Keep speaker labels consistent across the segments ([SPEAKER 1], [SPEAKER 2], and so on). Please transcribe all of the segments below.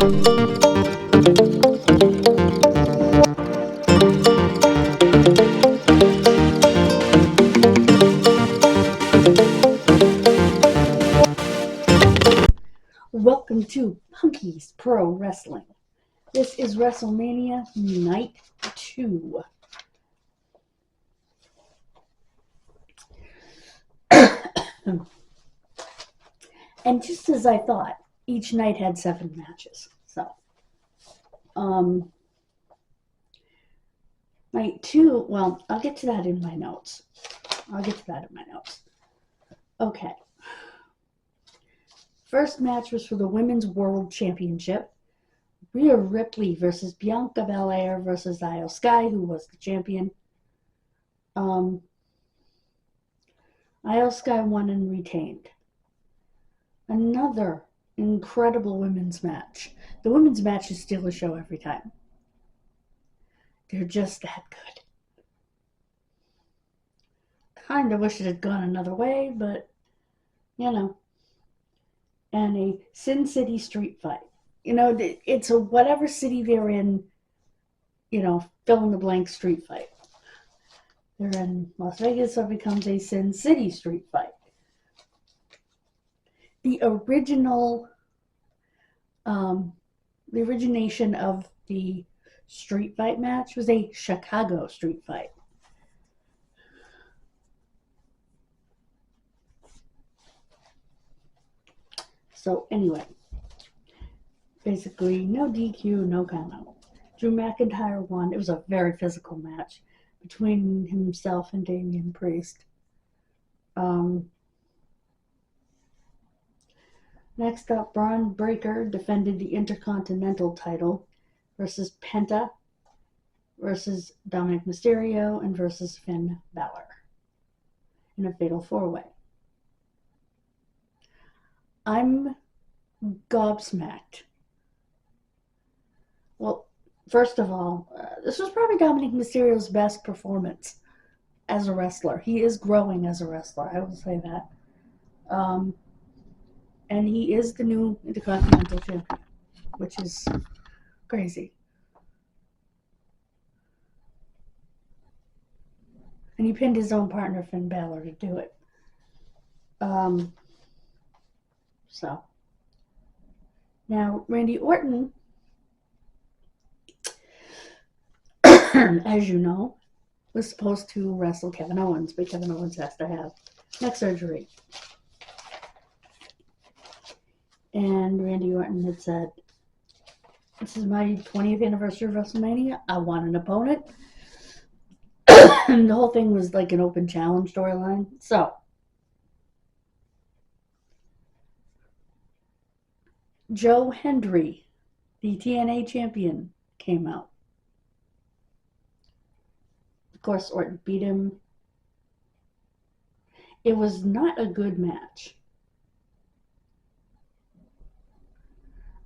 [SPEAKER 1] Welcome to Punky's Pro Wrestling. This is Wrestlemania Night 2. And just as I thought, each night had 7 matches. So, night 2, well, I'll get to that in my notes. Okay. First match was for the Women's World Championship. Rhea Ripley versus Bianca Belair versus Io Sky, who was the champion. Io Sky won and retained. Another incredible women's match. The women's matches steal the show every time. They're just that good. Kind of wish it had gone another way, but, you know. And a Sin City street fight. You know, it's a whatever city they're in, you know, fill in the blank street fight. They're in Las Vegas, so it becomes a Sin City street fight. The origination of the street fight match was a Chicago street fight. So anyway, basically no DQ, no count. Drew McIntyre won. It was a very physical match between himself and Damian Priest. Next up, Braun Breaker defended the Intercontinental title versus Penta, versus Dominic Mysterio, and versus Finn Balor in a fatal 4-way. I'm gobsmacked. Well, first of all, this was probably Dominic Mysterio's best performance as a wrestler. He is growing as a wrestler, I will say that. And he is the new Intercontinental Champion, which is crazy. And he pinned his own partner, Finn Balor, to do it. So, now Randy Orton, as you know, was supposed to wrestle Kevin Owens, but Kevin Owens has to have neck surgery. And Randy Orton had said, "This is my 20th anniversary of WrestleMania. I want an opponent." And the whole thing was like an open challenge storyline. So, Joe Hendry, the TNA champion, came out. Of course, Orton beat him. It was not a good match.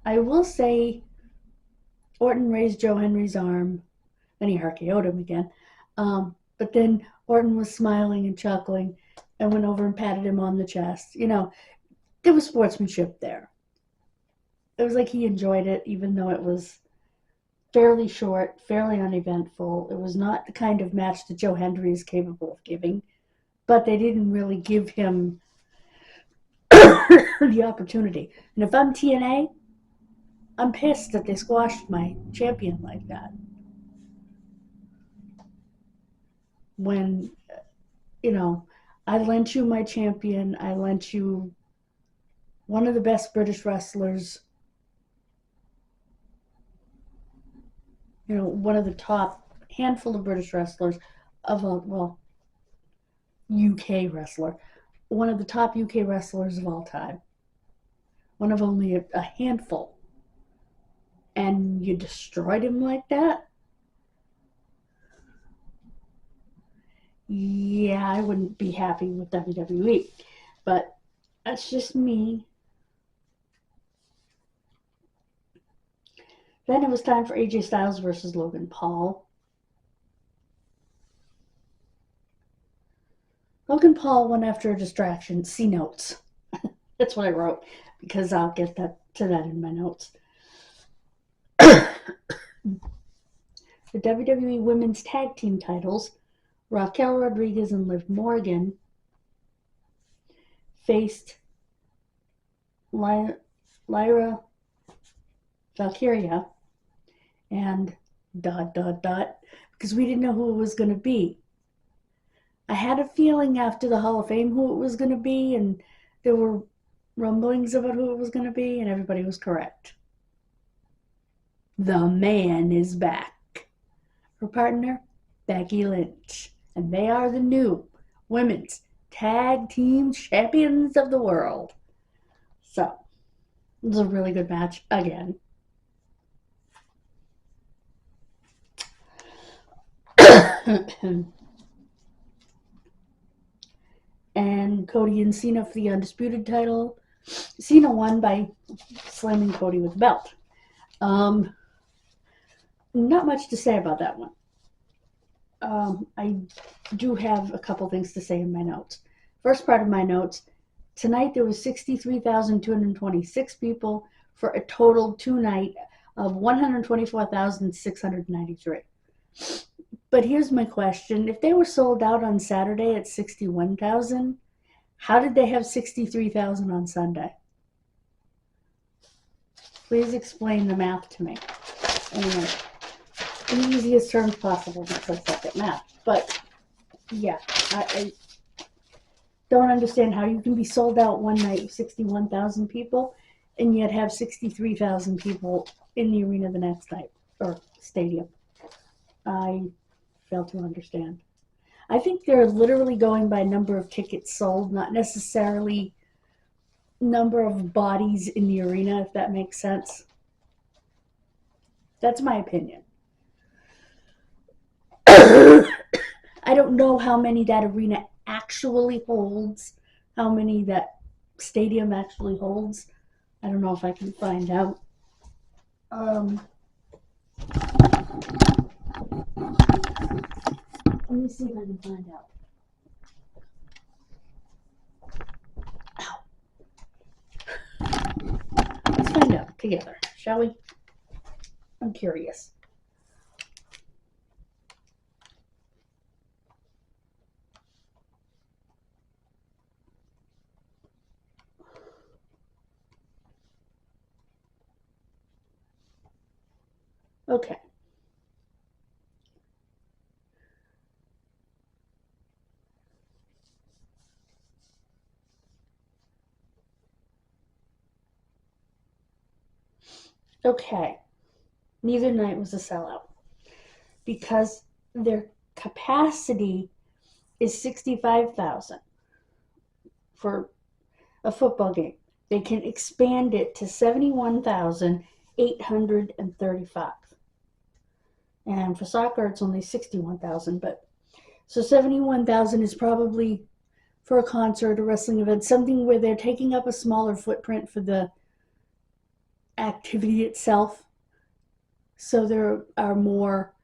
[SPEAKER 1] I will say Orton raised Joe Hendry's arm, then he RKO'd him again. But then Orton was smiling and chuckling and went over and patted him on the chest. You know, there was sportsmanship there. It was like he enjoyed it, even though it was fairly short, fairly uneventful. It was not the kind of match that Joe Hendry is capable of giving, but they didn't really give him the opportunity. And if I'm TNA, I'm pissed that they squashed my champion like that. When, you know, I lent you my champion, I lent you one of the best British wrestlers, you know, one of the top handful of British wrestlers of a, well, UK wrestler, one of the top UK wrestlers of all time, one of only a handful, and you destroyed him like that? Yeah, I wouldn't be happy with WWE, but that's just me. Then it was time for AJ Styles versus Logan Paul. Logan Paul went after a distraction. See notes. That's what I wrote, because I'll get to that in my notes. the WWE Women's Tag Team titles, Raquel Rodriguez and Liv Morgan faced Lyra Valkyria and ... because we didn't know who it was going to be. I had a feeling after the Hall of Fame who it was going to be, and there were rumblings about who it was going to be, and everybody was correct. The Man is back. Her partner, Becky Lynch, and they are the new Women's Tag Team Champions of the World. So, it was a really good match again. And Cody and Cena for the Undisputed title. Cena won by slamming Cody with the belt. Not much to say about that one. I do have a couple things to say in my notes. First part of my notes, tonight there was 63,226 people for a total two-night of 124,693. But here's my question. If they were sold out on Saturday at 61,000, how did they have 63,000 on Sunday? Please explain the math to me. Anyway, in the easiest terms possible, because I suck at math. But, yeah, I don't understand how you can be sold out one night with 61,000 people and yet have 63,000 people in the arena the next night, or stadium. I fail to understand. I think they're literally going by number of tickets sold, not necessarily number of bodies in the arena, if that makes sense. That's my opinion. I don't know how many that arena actually holds, how many that stadium actually holds. I don't know if I can find out. Let me see if I can find out. Ow. Let's find out together, shall we? I'm curious. Okay. Okay. Neither night was a sellout because their capacity is 65,000 for a football game. They can expand it to 71,835. And for soccer, it's only 61,000. But so 71,000 is probably for a concert, a wrestling event, something where they're taking up a smaller footprint for the activity itself. So there are more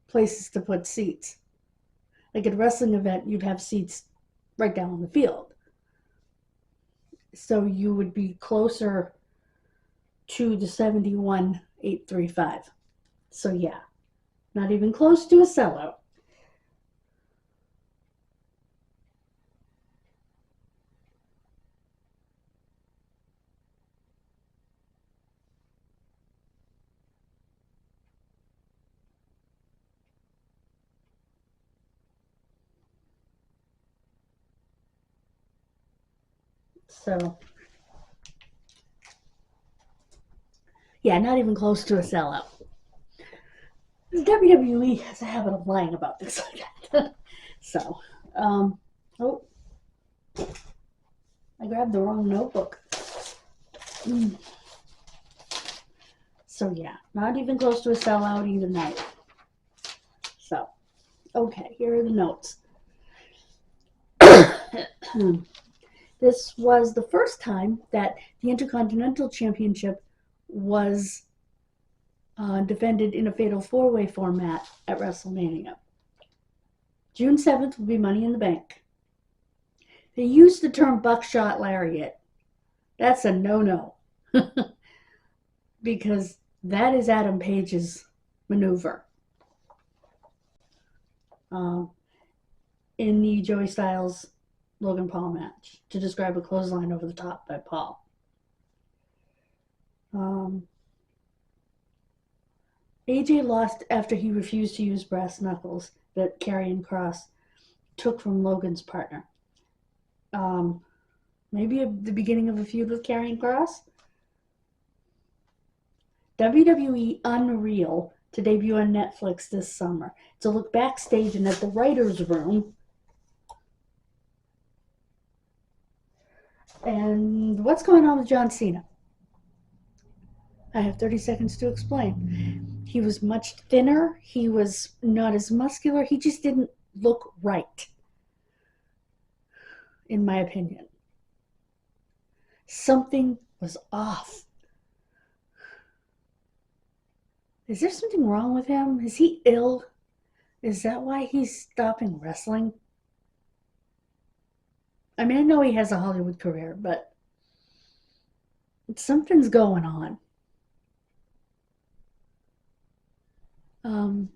[SPEAKER 1] places to put seats. Like at a wrestling event, you'd have seats right down on the field. So you would be closer to the 71,835. So yeah, not even close to a sellout. So, yeah, not even close to a sellout. The WWE has a habit of lying about this like that. So, oh, I grabbed the wrong notebook. So, yeah, not even close to a sellout either night. So, okay, here are the notes. This was the first time that the Intercontinental Championship was defended in a fatal four-way format at Wrestlemania. June 7th will be Money in the Bank. They used the term buckshot lariat. That's a no-no. Because that is Adam Page's maneuver. in the Joey Styles Logan Paul match to describe a clothesline over the top by Paul. AJ lost after he refused to use brass knuckles that Karrion Kross took from Logan's partner. Maybe the beginning of a feud with Karrion Kross? WWE Unreal to debut on Netflix this summer. It's a look backstage and at the writer's room. And what's going on with John Cena? I have 30 seconds to explain. He was much thinner. He was not as muscular. He just didn't look right, in my opinion. Something was off. Is there something wrong with him? Is he ill? Is that why he's stopping wrestling? I mean, I know he has a Hollywood career, but something's going on.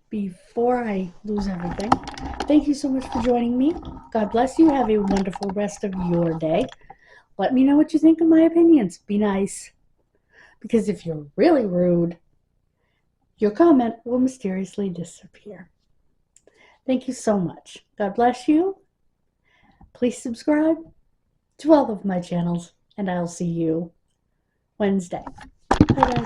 [SPEAKER 1] Before I lose everything, thank you so much for joining me. God bless you. Have a wonderful rest of your day. Let me know what you think of my opinions. Be nice. Because if you're really rude, your comment will mysteriously disappear. Thank you so much. God bless you. Please subscribe to all of my channels, and I'll see you Wednesday. Bye, guys.